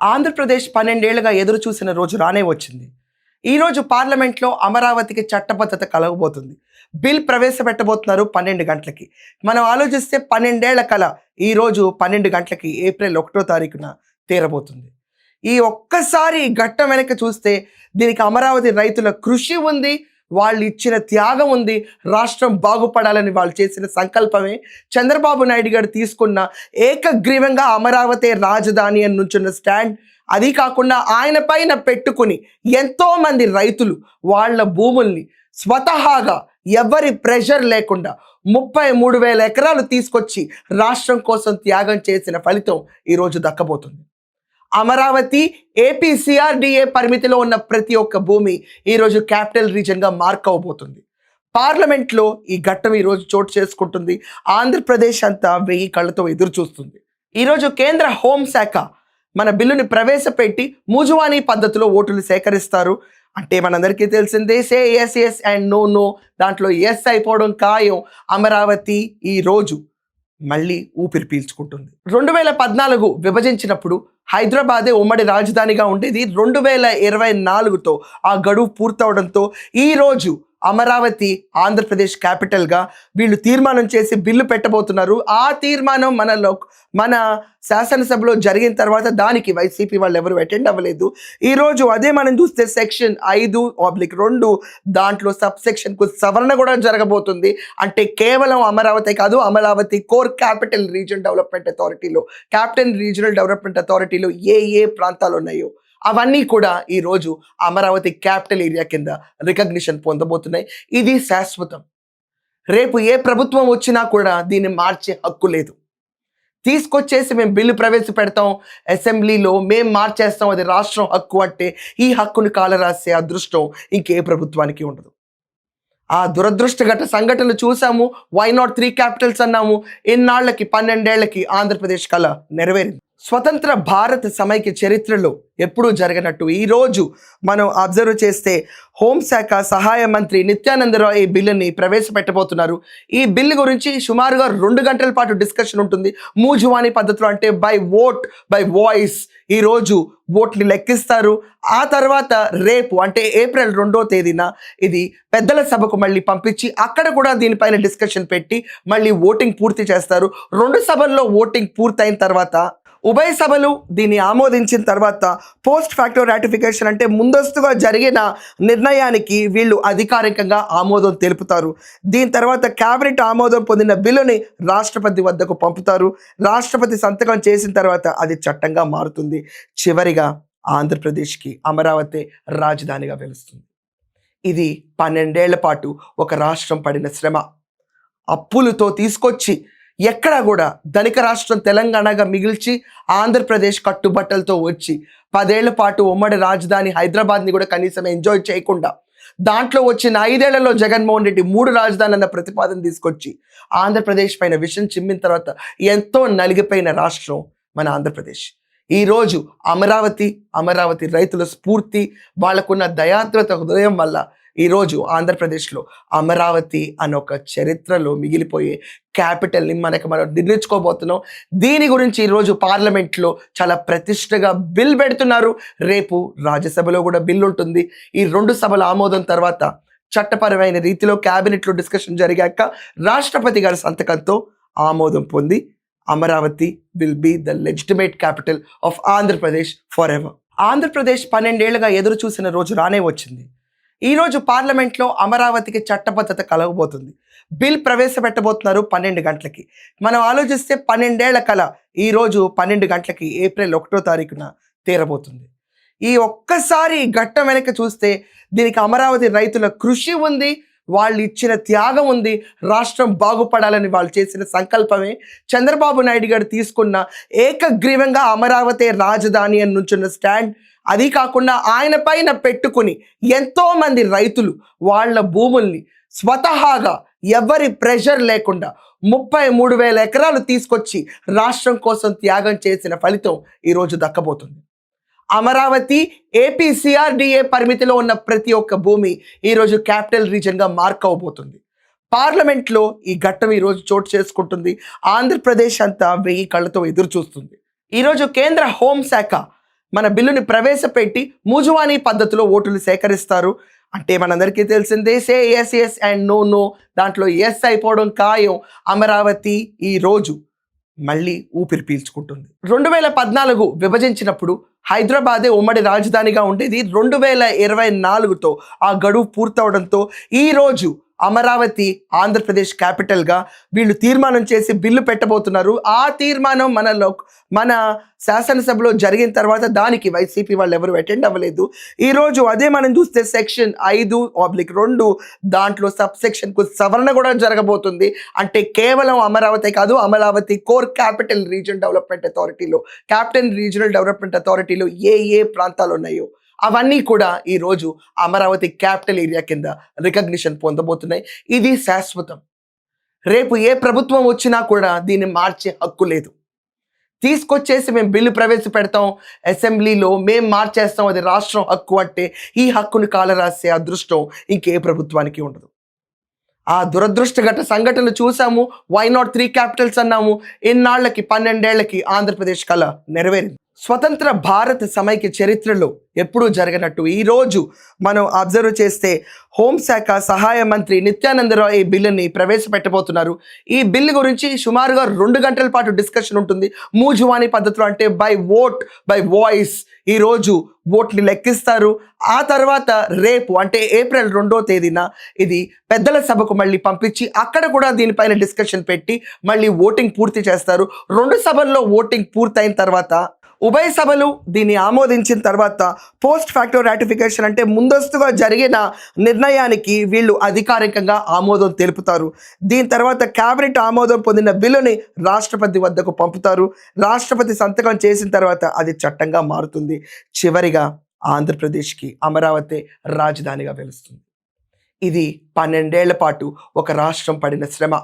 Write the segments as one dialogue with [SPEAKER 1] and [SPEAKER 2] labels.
[SPEAKER 1] ఆంధ్రప్రదేశ్ 12 ఏళ్లుగా ఎదురు చూసిన రోజు రానే వచ్చింది. ఈరోజు పార్లమెంట్లో అమరావతికి చట్టబద్ధత కలగబోతుంది. బిల్ ప్రవేశపెట్టబోతున్నారు 12 గంటలకి. మనం ఆలోచిస్తే 12 ఏళ్ల కల ఈరోజు 12 గంటలకి ఏప్రిల్ 1వ తారీఖున తీరబోతుంది. ఈ ఒక్కసారి ఘట్టం వెనక్కి చూస్తే దీనికి అమరావతి రైతుల కృషి ఉంది, వాళ్ళు ఇచ్చిన త్యాగం ఉంది. రాష్ట్రం బాగుపడాలని వాళ్ళు చేసిన సంకల్పమే చంద్రబాబు నాయుడు గారు తీసుకున్న ఏకగ్రీవంగా అమరావతి రాజధాని అని నుంచున్న స్టాండ్. అది కాకుండా ఆయన పైన పెట్టుకుని ఎంతోమంది రైతులు వాళ్ళ భూముల్ని స్వతహాగా ఎవరి ప్రెషర్ లేకుండా 33,000 ఎకరాలు తీసుకొచ్చి రాష్ట్రం కోసం త్యాగం చేసిన ఫలితం ఈరోజు దక్కబోతుంది. అమరావతి ఏపీ సిఆర్డిఏ పరిమితిలో ఉన్న ప్రతి ఒక్క భూమి ఈరోజు క్యాపిటల్ రీజన్గా మార్క్ అవబోతుంది. పార్లమెంట్లో ఈ ఘట్టం ఈరోజు చోటు చేసుకుంటుంది. ఆంధ్రప్రదేశ్ అంతా 1000 కళ్ళతో ఎదురు చూస్తుంది. ఈరోజు కేంద్ర హోంశాఖ మన బిల్లుని ప్రవేశపెట్టి మూజువానీ పద్ధతిలో ఓటులు సేకరిస్తారు. అంటే మనందరికీ తెలిసిందే, say yes yes and no no, దాంట్లో ఎస్ అయిపోవడం ఖాయం. అమరావతి ఈరోజు మళ్ళీ ఊపిరి పీల్చుకుంటుంది. 2014 విభజించినప్పుడు హైదరాబాదే ఉమ్మడి రాజధానిగా ఉండేది. 2024తో ఆ గడువు పూర్తవడంతో ఈరోజు అమరావతి ఆంధ్రప్రదేశ్ క్యాపిటల్గా వీళ్ళు తీర్మానం చేసి బిల్లు పెట్టబోతున్నారు. ఆ తీర్మానం మన శాసనసభలో జరిగిన తర్వాత దానికి వైసీపీ వాళ్ళు ఎవరు అటెండ్ అవ్వలేదు. ఈరోజు అదే మనం చూస్తే సెక్షన్ 5/2 దాంట్లో సబ్ సెక్షన్కు సవరణ కూడా జరగబోతుంది. అంటే కేవలం అమరావతి కాదు, Amaravati core capital region development అథారిటీలో, క్యాపిటల్ రీజనల్ డెవలప్మెంట్ అథారిటీలో ఏ ప్రాంతాలు ఉన్నాయో అవన్నీ కూడా ఈరోజు అమరావతి క్యాపిటల్ ఏరియా కింద రికగ్నిషన్ పొందబోతున్నాయి. ఇది శాశ్వతం. రేపు ఏ ప్రభుత్వం వచ్చినా కూడా దీన్ని మార్చే హక్కు లేదు. తీసుకొచ్చేసి మేము బిల్లు ప్రవేశపెడతాం అసెంబ్లీలో, మేము మార్చేస్తాం, అది రాష్ట్రం హక్కు అంటే ఈ హక్కును కాలరాసే అదృష్టం ఇంకే ప్రభుత్వానికి ఉండదు. ఆ దురదృష్టగత సంఘటనలు చూసాము. వై నాట్ 3 క్యాపిటల్స్ అన్నాము. ఇన్నాళ్లకి 12 ఏళ్లకి ఆంధ్రప్రదేశ్ కళ నెరవేరింది. స్వతంత్ర భారత సమైక్య చరిత్రలో ఎప్పుడూ జరగనట్టు ఈరోజు మనం అబ్జర్వ్ చేస్తే హోంశాఖ సహాయ మంత్రి నిత్యానందరావు ఈ బిల్లుని ప్రవేశపెట్టబోతున్నారు. ఈ బిల్లు గురించి సుమారుగా 2 గంటల పాటు డిస్కషన్ ఉంటుంది. మూజువానీ పద్ధతిలో, అంటే బై ఓట్ బై వాయిస్ ఈరోజు ఓట్ని లెక్కిస్తారు. ఆ తర్వాత రేపు అంటే ఏప్రిల్ 2వ తేదీన ఇది పెద్దల సభకు మళ్ళీ పంపించి అక్కడ కూడా దీనిపైన డిస్కషన్ పెట్టి మళ్ళీ ఓటింగ్ పూర్తి చేస్తారు. 2 సభల్లో ఓటింగ్ పూర్తయిన తర్వాత ఉభయ సభలు దీన్ని ఆమోదించిన తర్వాత పోస్ట్ ఫ్యాక్టో రాటిఫికేషన్, అంటే ముందస్తుగా జరిగిన నిర్ణయానికి వీళ్ళు అధికారికంగా ఆమోదం తెలుపుతారు. దీని తర్వాత క్యాబినెట్ ఆమోదం పొందిన బిల్లుని రాష్ట్రపతి వద్దకు పంపుతారు. రాష్ట్రపతి సంతకం చేసిన తర్వాత అది చట్టంగా మారుతుంది. చివరిగా ఆంధ్రప్రదేశ్కి అమరావతి రాజధానిగా వెలుస్తుంది. ఇది 12 ఏళ్ల పాటు ఒక రాష్ట్రం పడిన శ్రమ. అప్పులతో తీసుకొచ్చి ఎక్కడా కూడా ధనిక రాష్ట్రం తెలంగాణగా మిగిల్చి ఆంధ్రప్రదేశ్ కట్టుబట్టలతో వచ్చి 10 ఏళ్ల పాటు ఉమ్మడి రాజధాని హైదరాబాద్ని కూడా కనీసం ఎంజాయ్ చేయకుండా దాంట్లో వచ్చిన 5 ఏళ్లలో జగన్మోహన్ రెడ్డి 3 రాజధానులు అన్న ప్రతిపాదన తీసుకొచ్చి ఆంధ్రప్రదేశ్ పైన విషం చిమ్మిన తర్వాత ఎంతో నలిగిపోయిన రాష్ట్రం మన ఆంధ్రప్రదేశ్. ఈరోజు అమరావతి రైతుల స్ఫూర్తి, వాళ్ళకున్న దయాద్రత హృదయం వల్ల ఈరోజు ఆంధ్రప్రదేశ్లో అమరావతి అనే ఒక చరిత్రలో మిగిలిపోయే క్యాపిటల్ని మనం నిర్మించుకోబోతున్నాం. దీని గురించి ఈరోజు పార్లమెంట్లో చాలా ప్రతిష్టగా బిల్ పెడుతున్నారు. రేపు రాజ్యసభలో కూడా బిల్ ఉంటుంది. ఈ 2 సభల ఆమోదం తర్వాత చట్టపరమైన రీతిలో క్యాబినెట్లో డిస్కషన్ జరిగాక రాష్ట్రపతి గారి సంతకంతో ఆమోదం పొంది Amaravati will be the legitimate capital of Andhra Pradesh for ever. Andhra Pradesh 12 ఏళ్లుగా ఎదురు చూసిన రోజు రానే వచ్చింది. ఈరోజు పార్లమెంట్లో అమరావతికి చట్టబద్ధత కలగబోతుంది. బిల్ ప్రవేశపెట్టబోతున్నారు 12 గంటలకి. మనం ఆలోచిస్తే 12 ఏళ్ల కల ఈరోజు 12 గంటలకి ఏప్రిల్ 1వ తారీఖున తీరబోతుంది. ఈ ఒక్కసారి ఘట్టం వెనక్కి చూస్తే దీనికి అమరావతి రైతుల కృషి ఉంది, వాళ్ళు ఇచ్చిన త్యాగం ఉంది. రాష్ట్రం బాగుపడాలని వాళ్ళు చేసిన సంకల్పమే చంద్రబాబు నాయుడు గారు తీసుకున్న ఏకగ్రీవంగా అమరావతి రాజధాని అని నుంచున్న స్టాండ్. అది కాకుండా ఆయన పైన పెట్టుకుని ఎంతోమంది రైతులు వాళ్ళ భూముల్ని స్వతహాగా ఎవరి ప్రెషర్ లేకుండా 33,000 ఎకరాలు తీసుకొచ్చి రాష్ట్రం కోసం త్యాగం చేసిన ఫలితం ఈరోజు దక్కబోతుంది. అమరావతి ఏపీ సిఆర్డిఏ పరిమితిలో ఉన్న ప్రతి ఒక్క భూమి ఈరోజు క్యాపిటల్ రీజన్గా మార్క్ అవబోతుంది. పార్లమెంట్లో ఈ ఘట్టం ఈరోజు చోటు చేసుకుంటుంది. ఆంధ్రప్రదేశ్ అంతా 1000 కళ్ళతో ఎదురు చూస్తుంది. ఈరోజు కేంద్ర హోంశాఖ మన బిల్లుని ప్రవేశపెట్టి మూజువానీ పద్ధతిలో ఓటులు సేకరిస్తారు. అంటే మనందరికీ తెలిసిందే, say yes yes and no no, దాంట్లో ఎస్ అయిపోవడం ఖాయం. అమరావతి ఈ రోజు మళ్ళీ ఊపిరి పీల్చుకుంటుంది. 2014 విభజించినప్పుడు హైదరాబాదే ఉమ్మడి రాజధానిగా ఉండేది. 2024తో ఆ గడువు పూర్తవడంతో ఈరోజు అమరావతి ఆంధ్రప్రదేశ్ క్యాపిటల్గా వీళ్ళు తీర్మానం చేసి బిల్లు పెట్టబోతున్నారు. ఆ తీర్మానం మన శాసనసభలో జరిగిన తర్వాత దానికి వైసీపీ వాళ్ళు ఎవరు అటెండ్ అవ్వలేదు. ఈరోజు అదే మనం చూస్తే సెక్షన్ 5/2 దాంట్లో సబ్ సెక్షన్కు సవరణ కూడా జరగబోతుంది. అంటే కేవలం అమరావతి కాదు, Amaravati core capital region development అథారిటీలో, క్యాపిటల్ రీజనల్ డెవలప్మెంట్ అథారిటీలో ఏ ప్రాంతాలు ఉన్నాయో అవన్నీ కూడా ఈరోజు అమరావతి క్యాపిటల్ ఏరియా కింద రికగ్నిషన్ పొందబోతున్నాయి. ఇది శాశ్వతం. రేపు ఏ ప్రభుత్వం వచ్చినా కూడా దీన్ని మార్చే హక్కు లేదు. తీసుకొచ్చేసి మేము బిల్లు ప్రవేశపెడతాం అసెంబ్లీలో, మేము మార్చేస్తాం, అది రాష్ట్రం హక్కు అంటే ఈ హక్కుని కాలరాసే అదృష్టం ఇంకే ప్రభుత్వానికి ఉండదు. ఆ దురదృష్టగత సంఘటనలు చూసాము. వై నాట్ 3 క్యాపిటల్స్ అన్నాము. ఇన్నాళ్లకి 12 ఏళ్లకి ఆంధ్రప్రదేశ్ కళ నెరవేరింది. స్వతంత్ర భారత సమైక్య చరిత్రలో ఎప్పుడూ జరగనట్టు ఈరోజు మనం అబ్జర్వ్ చేస్తే హోంశాఖ సహాయ మంత్రి నిత్యానందరావు ఈ బిల్లుని ప్రవేశపెట్టబోతున్నారు. ఈ బిల్లు గురించి సుమారుగా 2 గంటల పాటు డిస్కషన్ ఉంటుంది. మూజువానీ పద్ధతిలో, అంటే బై ఓట్ బై వాయిస్ ఈరోజు ఓట్ని లెక్కిస్తారు. ఆ తర్వాత రేపు అంటే ఏప్రిల్ 2వ తేదీన ఇది పెద్దల సభకు మళ్ళీ పంపించి అక్కడ కూడా దీనిపైన డిస్కషన్ పెట్టి మళ్ళీ ఓటింగ్ పూర్తి చేస్తారు. 2 సభల్లో ఓటింగ్ పూర్తయిన తర్వాత ఉభయ సభలు దీన్ని ఆమోదించిన తర్వాత పోస్ట్ ఫ్యాక్టో రాటిఫికేషన్, అంటే ముందస్తుగా జరిగిన నిర్ణయానికి వీళ్ళు అధికారికంగా ఆమోదం తెలుపుతారు. దీని తర్వాత కేబినెట్ ఆమోదం పొందిన బిల్లుని రాష్ట్రపతి వద్దకు పంపుతారు. రాష్ట్రపతి సంతకం చేసిన తర్వాత అది చట్టంగా మారుతుంది. చివరిగా ఆంధ్రప్రదేశ్కి అమరావతి రాజధానిగా వెలుస్తుంది. ఇది 12 ఏళ్ల పాటు ఒక రాష్ట్రం పడిన శ్రమ.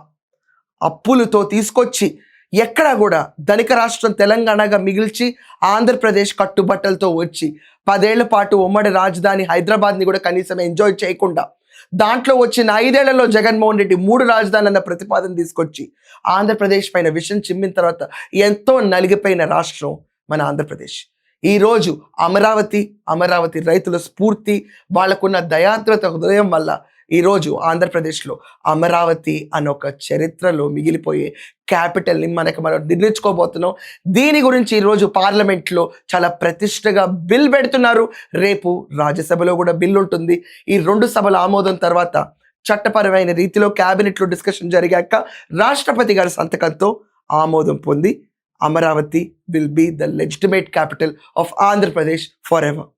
[SPEAKER 1] అప్పులతో తీసుకొచ్చి ఎక్కడా కూడా ధనిక రాష్ట్రం తెలంగాణగా మిగిల్చి ఆంధ్రప్రదేశ్ కట్టుబట్టలతో వచ్చి 10 ఏళ్ల పాటు ఉమ్మడి రాజధాని హైదరాబాద్ని కూడా కనీసం ఎంజాయ్ చేయకుండా దాంట్లో వచ్చిన 5 ఏళ్లలో జగన్మోహన్ రెడ్డి 3 రాజధానులు అన్న ప్రతిపాదన తీసుకొచ్చి ఆంధ్రప్రదేశ్ పైన విషం చిమ్మిన తర్వాత ఎంతో నలిగిపోయిన రాష్ట్రం మన ఆంధ్రప్రదేశ్. ఈరోజు అమరావతి రైతుల స్ఫూర్తి, వాళ్ళకున్న దయాద్రత హృదయం వల్ల ఈరోజు ఆంధ్రప్రదేశ్లో అమరావతి అన్న ఒక చరిత్రలో మిగిలిపోయే క్యాపిటల్ని మనం నిర్మించుకోబోతున్నాం. దీని గురించి ఈరోజు పార్లమెంట్లో చాలా ప్రతిష్టగా బిల్ పెడుతున్నారు. రేపు రాజ్యసభలో కూడా బిల్ ఉంటుంది. ఈ 2 సభల ఆమోదం తర్వాత చట్టపరమైన రీతిలో క్యాబినెట్లో డిస్కషన్ జరిగాక రాష్ట్రపతి గారి సంతకంతో ఆమోదం పొంది Amaravati will be the legitimate capital of Andhra Pradesh for ever.